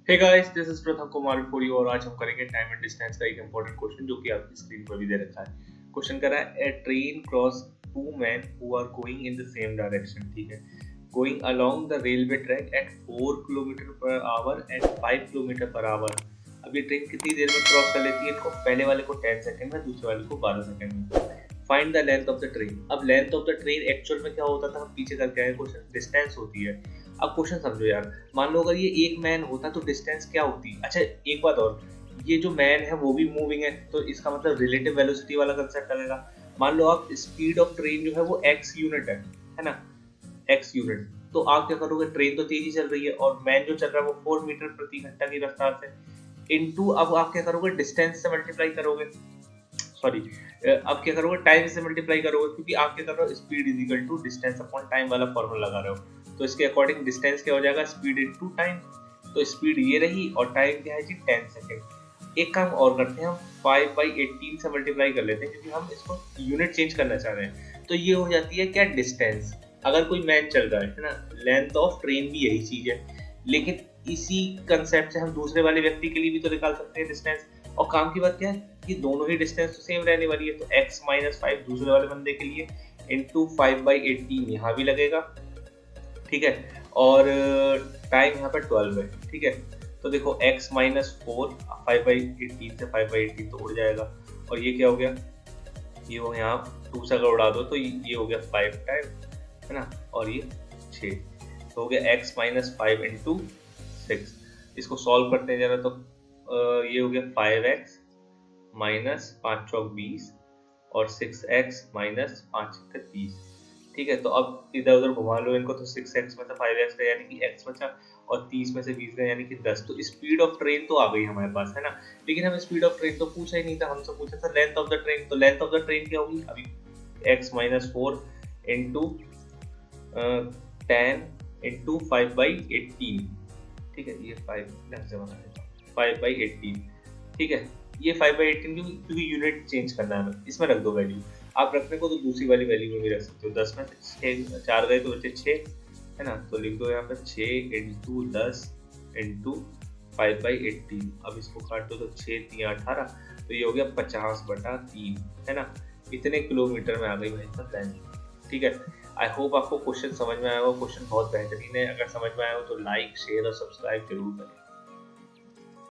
Hey guys, this is प्रथम Kumar for you और आज हम करेंगे टाइम एंड डिस्टेंस का एक इंपॉर्टेंट क्वेश्चन जो कि आपकी स्क्रीन पर भी दे रखा है। क्वेश्चन कर रहा है a train cross two man who are going in the same direction. ठीक है, going along the railway track at 4 kilometre per hour and 5 kilometre per hour. अब ये ट्रेन कितनी देर में क्रॉस कर लेती है इनको? पहले वाले को 10 सेकंड में, दूसरे वाले को 12 सेकंड में। Find the length of the train. अब length of the train actual में क्या होता था, हम पीछे करके आए, क्वेश्चन डिस्टेंस होती है। अब क्वेश्चन समझो यार, मान लो अगर ये एक मैन होता तो डिस्टेंस क्या होती? अच्छा एक बात और, ये जो मैन है वो भी मूविंग है तो इसका मतलब रिलेटिव वेलोसिटी वाला कंसेप्ट लगेगा। मान लो आप स्पीड ऑफ ट्रेन जो है वो x यूनिट है ना, x यूनिट। तो आप क्या करोगे, ट्रेन तो तेजी चल रही है और मैन जो चल रहा है वो 4 मीटर प्रति घंटा की रफ्तार से इनटू, अब आप क्या करोगे, डिस्टेंस से मल्टीप्लाई करोगे, सॉरी अब क्या करोगे, टाइम से मल्टीप्लाई करोगे, क्योंकि आप क्या कर रहे हो, speed is equal to distance upon time वाला फॉर्मूला लगा रहे हो। तो इसके अकॉर्डिंग डिस्टेंस क्या हो जाएगा, स्पीड इनटू टाइम। तो स्पीड ये रही और टाइम क्या है जी, 10 सेकेंड। एक काम और करते हैं, हम 5/18 से मल्टीप्लाई कर लेते हैं क्योंकि हम इसको यूनिट चेंज करना चाह रहे हैं। तो ये हो जाती है क्या, डिस्टेंस। अगर कोई मैन चल रहा है ना, लेंथ ऑफ ट्रेन भी यही चीज है, लेकिन इसी कंसेप्ट से हम दूसरे वाले व्यक्ति के लिए भी तो निकाल सकते हैं डिस्टेंस। और काम की बात क्या है कि दोनों ही डिस्टेंस तो सेम रहने वाली है, तो x माइनस 5 दूसरे वाले बंदे के लिए इंटू 5/18 यहाँ भी लगेगा। ठीक है, और टाइम यहाँ पर 12 है। ठीक है, तो देखो x माइनस 4, 5/18 से 5/18 तो उड़ जाएगा, और ये क्या हो गया, ये वो यहाँ 2 से अगर उड़ा दो तो ये हो गया 5 टाइम, है ना, और ये 6, तो हो गया x माइनस 5 इंटू 6। इसको सॉल्व करते हैं जरा, तो ये हो गया 5x माइनस 5 चौक 20 और 6x माइनस 5 छक्के 30। ठीक है, तो अब इधर उधर घुमा लो इनको, तो 6x में से 5x गया यानी कि x बचा, और 30 में से 20 गया यानी कि 10। तो स्पीड ऑफ ट्रेन तो आ गई हमारे पास, है ना। लेकिन हमें स्पीड ऑफ ट्रेन तो पूछा ही नहीं था, हमसे पूछा था लेंथ ऑफ द ट्रेन। तो लेंथ ऑफ द ट्रेन क्या होगी अभी, x माइनस 4 इंटू 10 इंटू 5/18। ठीक है, ये 5 ढंग से बना देता हूँ, 5/18। ठीक है, ये 5/18 क्योंकि यूनिट चेंज करना है हमें, इसमें रख दो वैल्यू। आप रखने को तो दूसरी वाली वैल्यू में भी रख सकते हो, 10 में से 6 4 गए तो बचे 6, है ना। तो लिख दो यहाँ पर 6 इंटू 10 इंटू 5/18। अब इसको काट दो तो 6 3 18, तो ये हो गया 50/3, है ना। इतने किलोमीटर में आ गई भाई साहब लेंथ। ठीक है, आई होप आपको क्वेश्चन समझ में आया हो। क्वेश्चन बहुत बेहतरीन है, अगर समझ में आया हो तो लाइक शेयर और सब्सक्राइब जरूर करें।